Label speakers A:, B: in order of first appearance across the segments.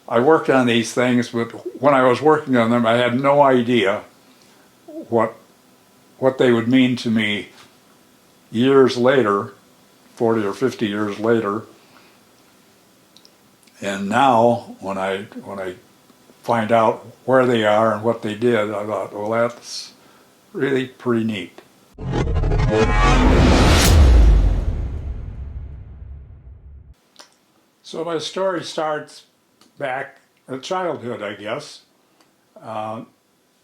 A: I worked on these things, but when I was working on them, I had no idea what they would mean to me years later, 40 or 50 years later. And now, when I find out where they are and what they did, I thought, well, that's really pretty neat. So my story starts back in childhood, I guess. Uh,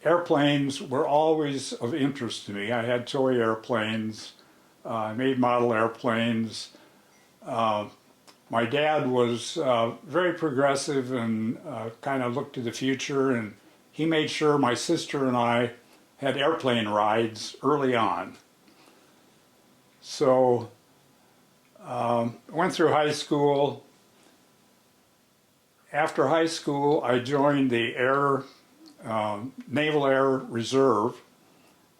A: Airplanes were always of interest to me. I had toy airplanes. I made model airplanes. Uh, my dad was very progressive and kind of looked to the future, and he made sure my sister and I had airplane rides early on. So I went through high school. After high school, I joined the Naval Air Reserve.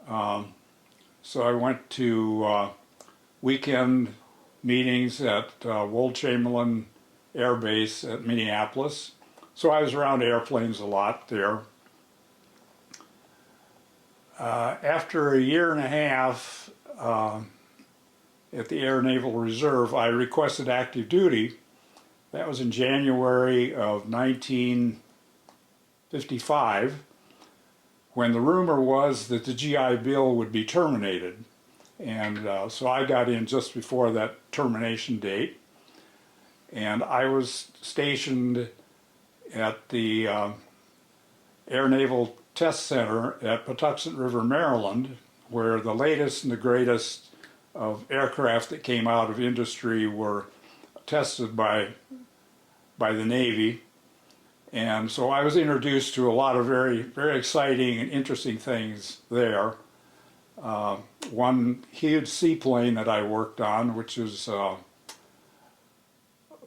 A: So I went to weekend meetings at Wold Chamberlain Air Base at Minneapolis. So I was around airplanes a lot there. After a year and a half at the Air Naval Reserve, I requested active duty. That was in January of 1955, when the rumor was that the GI Bill would be terminated. And so I got in just before that termination date. And I was stationed at the Air Naval Test Center at Patuxent River, Maryland, where the latest and the greatest of aircraft that came out of industry were tested by the Navy. And so I was introduced to a lot of very, very exciting and interesting things there. One huge seaplane that I worked on, which is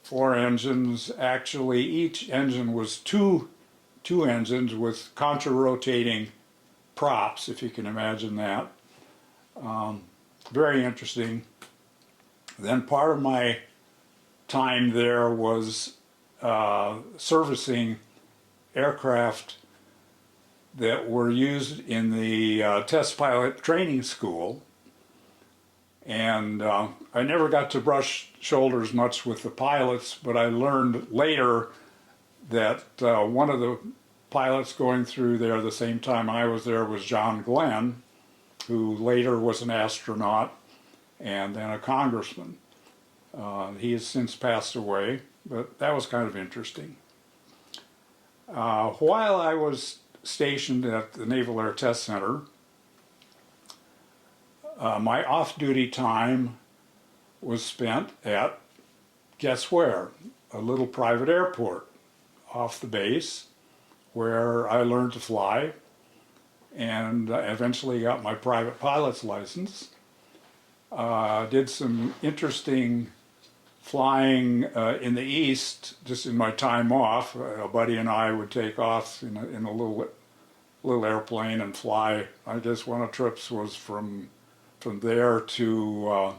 A: 4 engines. Actually, each engine was two engines with contra-rotating props, if you can imagine that. Very interesting. Then part of my time there was servicing aircraft that were used in the test pilot training school. And I never got to brush shoulders much with the pilots, but I learned later that one of the pilots going through there the same time I was there was John Glenn, who later was an astronaut and then a congressman. He has since passed away, but that was kind of interesting. While I was stationed at the Naval Air Test Center, my off-duty time was spent at, guess where? A little private airport off the base where I learned to fly and eventually got my private pilot's license. Did some interesting flying in the East just in my time off. A buddy and I would take off in a little airplane and fly. I guess one of the trips was from there to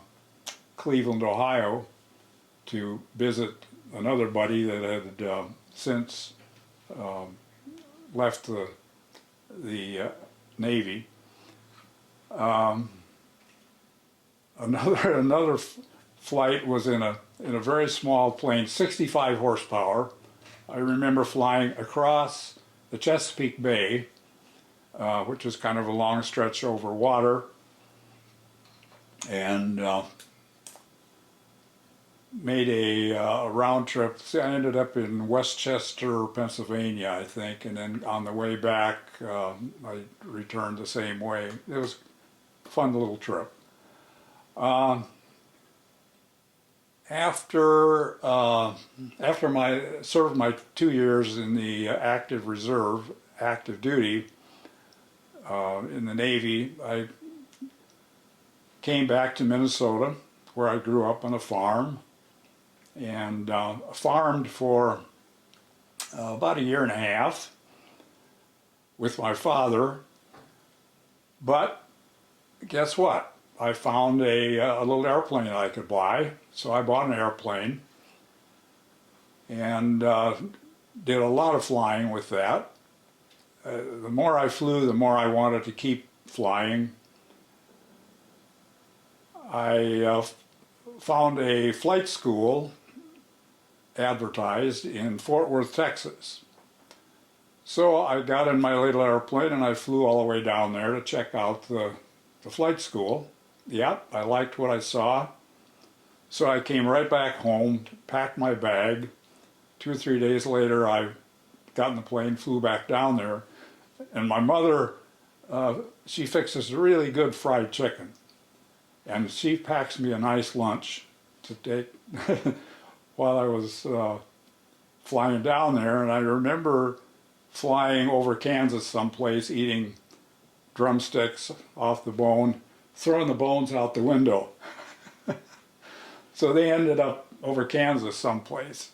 A: Cleveland, Ohio, to visit another buddy that had since left the Navy. Another flight was in a very small plane, 65 horsepower. I remember flying across the Chesapeake Bay, which was kind of a long stretch over water, and made a round trip. I ended up in Westchester, Pennsylvania, I think, and then on the way back, I returned the same way. It was a fun little trip. After served my 2 years in the active reserve, active duty in the Navy, I came back to Minnesota, where I grew up on a farm, and farmed for about a year and a half with my father. But guess what? I found a little airplane that I could buy, so I bought an airplane and did a lot of flying with that. The more I flew, the more I wanted to keep flying. I found a flight school advertised in Fort Worth, Texas. So I got in my little airplane and I flew all the way down there to check out the flight school. Yep, I liked what I saw. So I came right back home, packed my bag. 2 or 3 days later, I got in the plane, flew back down there. And my mother, she fixes really good fried chicken. And she packs me a nice lunch to take while I was flying down there. And I remember flying over Kansas someplace, eating drumsticks off the bone, throwing the bones out the window. So they ended up over Kansas someplace.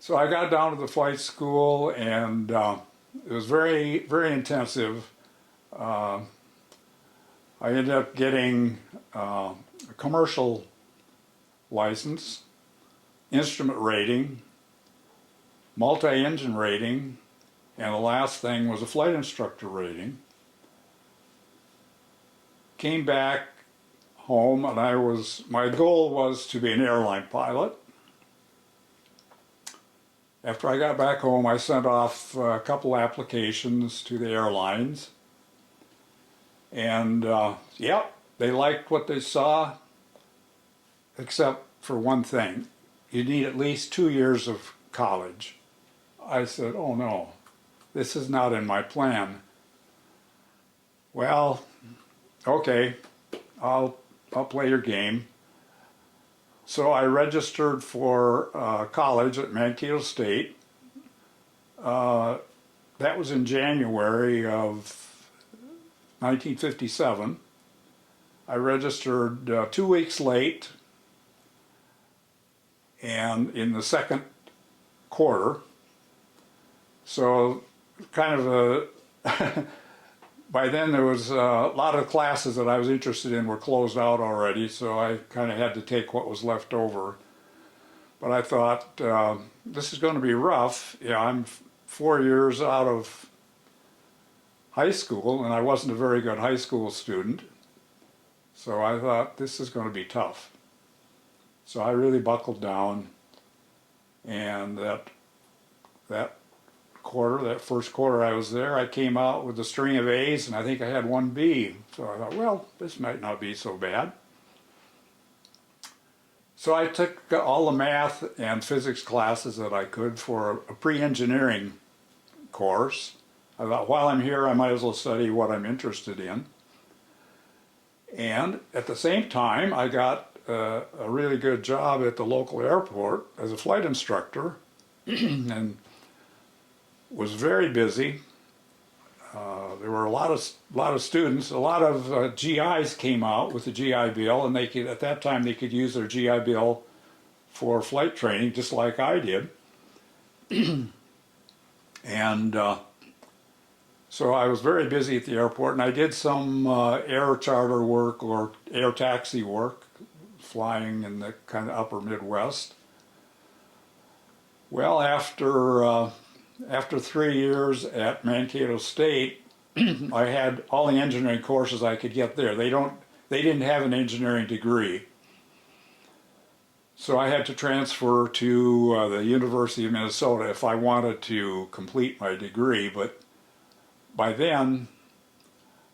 A: So I got down to the flight school, and it was very, very intensive. I ended up getting a commercial license, instrument rating, multi-engine rating, and the last thing was a flight instructor rating. Came back home, and my goal was to be an airline pilot. After I got back home, I sent off a couple applications to the airlines. And yep, they liked what they saw, except for one thing. You need at least 2 years of college. I said, oh no, this is not in my plan. Well, okay, I'll play your game. So I registered for college at Mankato State. That was in January of 1957. I registered 2 weeks late, and in the second quarter. So kind of a by then there was a lot of classes that I was interested in were closed out already, so I kind of had to take what was left over. But I thought, this is going to be rough. Yeah, I'm 4 years out of high school, and I wasn't a very good high school student. So I thought, this is going to be tough. So I really buckled down, and that first quarter I was there, I came out with a string of A's, and I think I had 1 B. So I thought, well, this might not be so bad. So I took all the math and physics classes that I could for a pre-engineering course. I thought, while I'm here, I might as well study what I'm interested in. And at the same time, I got a really good job at the local airport as a flight instructor, and was very busy. There were a lot of students. A lot of GIs came out with the GI Bill, and at that time they could use their GI Bill for flight training, just like I did. And so I was very busy at the airport, and I did some air charter work or air taxi work, flying in the kind of upper Midwest. Well, after 3 years at Mankato State, I had all the engineering courses I could get there. They didn't have an engineering degree. So I had to transfer to the University of Minnesota if I wanted to complete my degree, but by then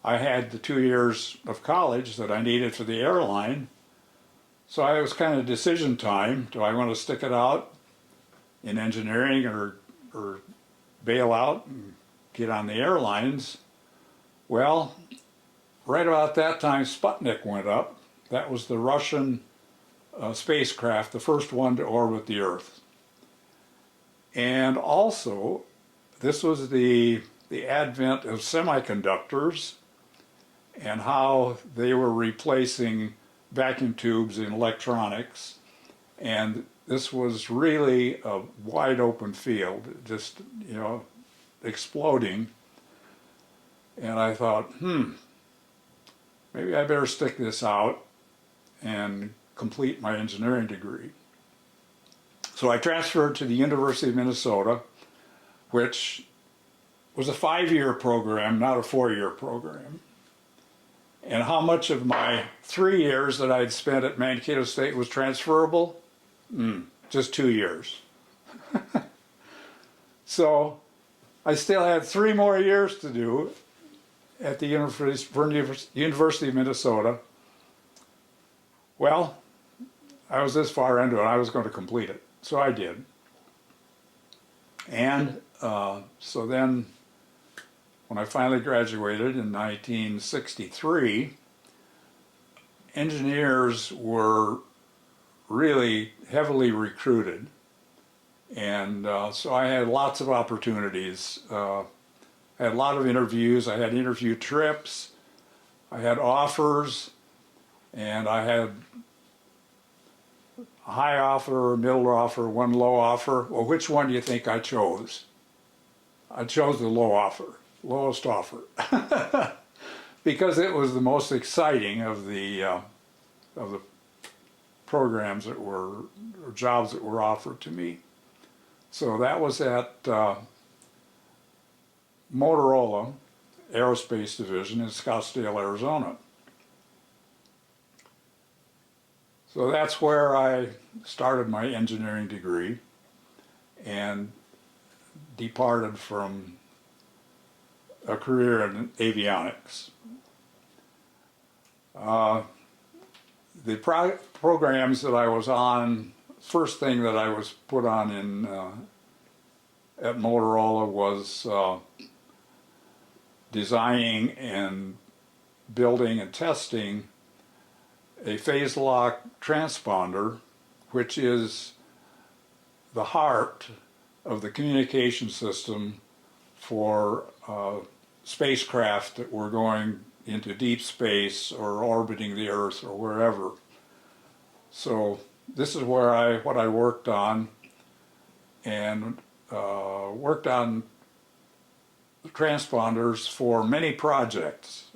A: I had the 2 years of college that I needed for the airline. So it was kind of decision time. Do I want to stick it out in engineering or bail out and get on the airlines? Well, right about that time Sputnik went up. That was the Russian spacecraft, the first one to orbit the Earth. And also, this was the advent of semiconductors and how they were replacing vacuum tubes in electronics. And this was really a wide open field, just, exploding. And I thought, maybe I better stick this out and complete my engineering degree. So I transferred to the University of Minnesota, which was a 5-year program, not a 4-year program. And how much of my 3 years that I'd spent at Mankato State was transferable? Just 2 years. So I still had 3 more years to do at the University of Minnesota. Well, I was this far into it, I was going to complete it. So I did. And so then, when I finally graduated in 1963, engineers were really heavily recruited. And so I had lots of opportunities. I had a lot of interviews, I had interview trips, I had offers, and I had a high offer, a middle offer, one low offer. Well, which one do you think I chose? I chose the low offer, lowest offer, because it was the most exciting of the programs that were, or jobs that were offered to me. So that was at Motorola Aerospace Division in Scottsdale, Arizona. So that's where I started my engineering degree and departed from a career in avionics. The programs that I was on, first thing that I was put on in at Motorola was designing and building and testing a phase lock transponder, which is the heart of the communication system for spacecraft that were going into deep space or orbiting the Earth or wherever. So this is where what I worked on, and worked on transponders for many projects.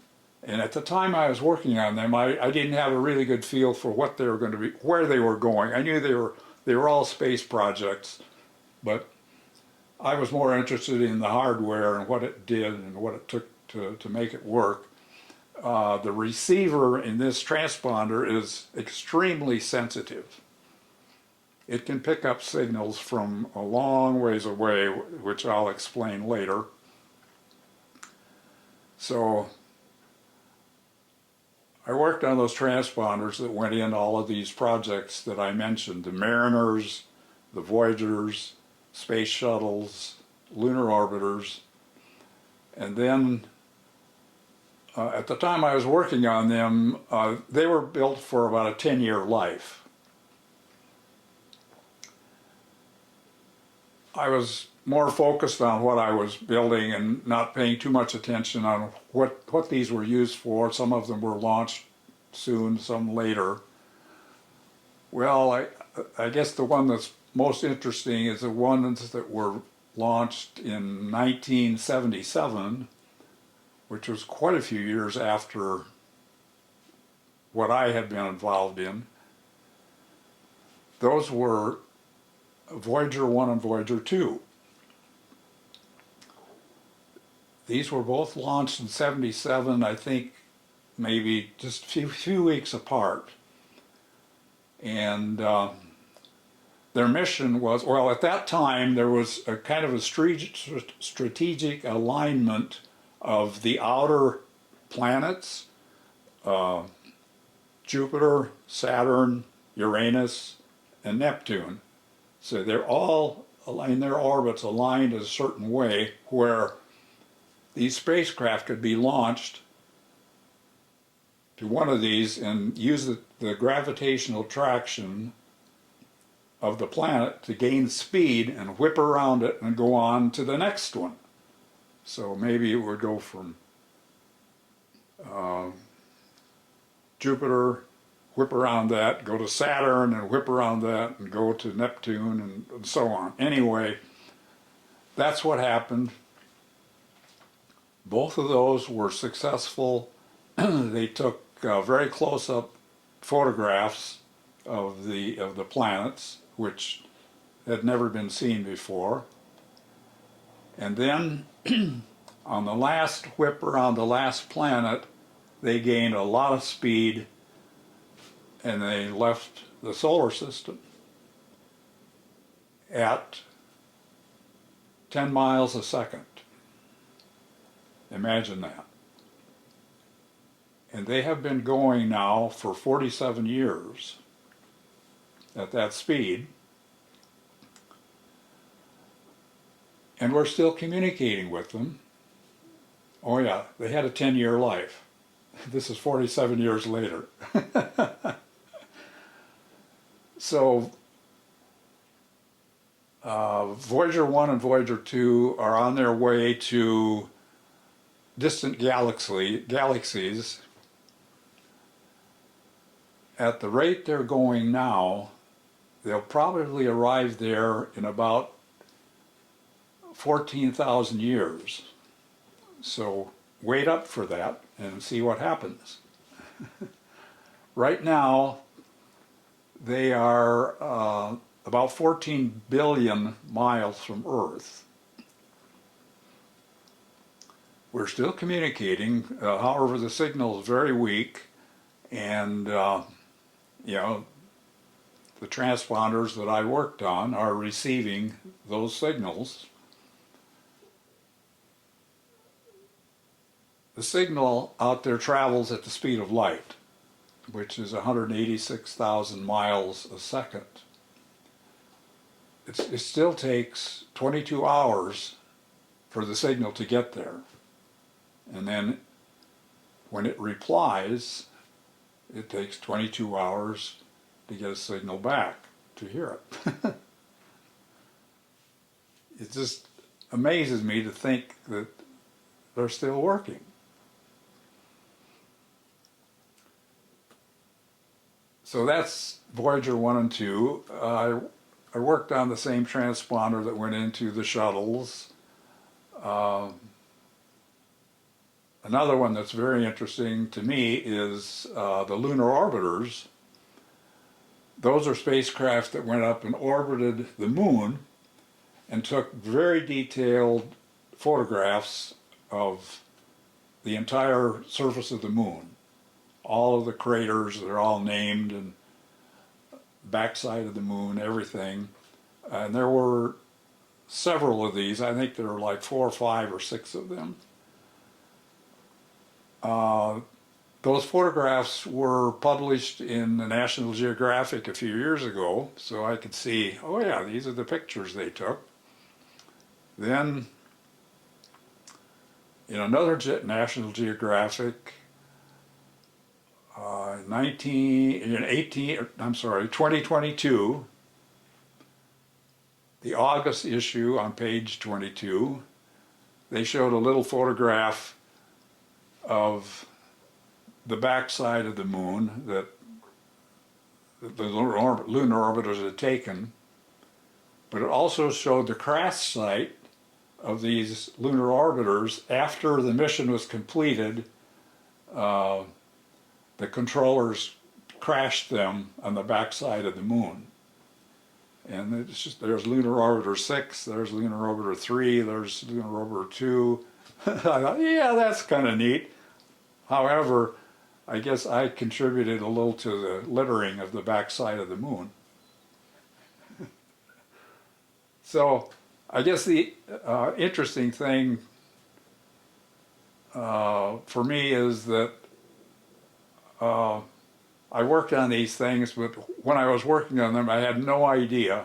A: And at the time I was working on them, I didn't have a really good feel for what they were going to be, where they were going. I knew they were all space projects, but I was more interested in the hardware and what it did and what it took to make it work. The receiver in this transponder is extremely sensitive. It can pick up signals from a long ways away, which I'll explain later. So I worked on those transponders that went in all of these projects that I mentioned, the Mariners, the Voyagers, space shuttles, lunar orbiters, and then at the time I was working on them, they were built for about a 10-year life. I was more focused on what I was building and not paying too much attention on what these were used for. Some of them were launched soon, some later. Well, I guess the one that's most interesting is the ones that were launched in 1977, which was quite a few years after what I had been involved in. Those were Voyager 1 and Voyager 2. These were both launched in '77, I think maybe just a few weeks apart. And their mission was, well, at that time there was a kind of a strategic alignment of the outer planets, Jupiter, Saturn, Uranus, and Neptune. So they're all in their orbits aligned a certain way where these spacecraft could be launched to one of these and use the gravitational traction of the planet to gain speed and whip around it and go on to the next one. So maybe it would go from Jupiter, whip around that, go to Saturn and whip around that and go to Neptune and so on. Anyway, that's what happened. Both of those were successful. They took very close-up photographs of the planets, which had never been seen before. And then on the last whip around the last planet, they gained a lot of speed and they left the solar system at 10 miles a second. Imagine that. And they have been going now for 47 years at that speed. And we're still communicating with them. Oh yeah, they had a 10-year life. This is 47 years later. So Voyager 1 and Voyager 2 are on their way to distant galaxies. At the rate they're going now, they'll probably arrive there in about 14,000 years. So wait up for that and see what happens. Right now, they are about 14 billion miles from Earth. We're still communicating, however the signal is very weak, and you know, the transponders that I worked on are receiving those signals. The signal out there travels at the speed of light, which is 186,000 miles a second. It still takes 22 hours for the signal to get there. And then when it replies, it takes 22 hours to get a signal back to hear it. It just amazes me to think that they're still working. So that's Voyager 1 and 2. I worked on the same transponder that went into the shuttles. Another one that's very interesting to me is the lunar orbiters. Those are spacecraft that went up and orbited the moon and took very detailed photographs of the entire surface of the moon. All of the craters, they're all named, and backside of the moon, everything. And there were several of these. I think there were like 4 or 5 or 6 of them. Those photographs were published in the National Geographic a few years ago, so I could see, oh yeah, these are the pictures they took. Then, in another National Geographic, 2022, the August issue on page 22, they showed a little photograph of the backside of the moon that the lunar orbiters had taken, but it also showed the crash site of these lunar orbiters after the mission was completed. The controllers crashed them on the backside of the moon. And it's just, there's Lunar Orbiter 6, there's Lunar Orbiter 3, there's Lunar Orbiter 2. I thought, yeah, that's kind of neat. However, I guess I contributed a little to the littering of the backside of the moon. So I guess the interesting thing for me is that I worked on these things, but when I was working on them, I had no idea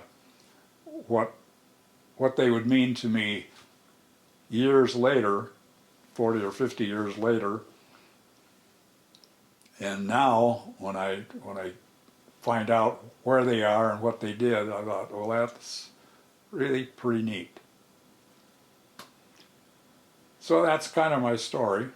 A: what they would mean to me years later, 40 or 50 years later. And now, when I find out where they are and what they did, I thought, well, that's really pretty neat. So that's kind of my story.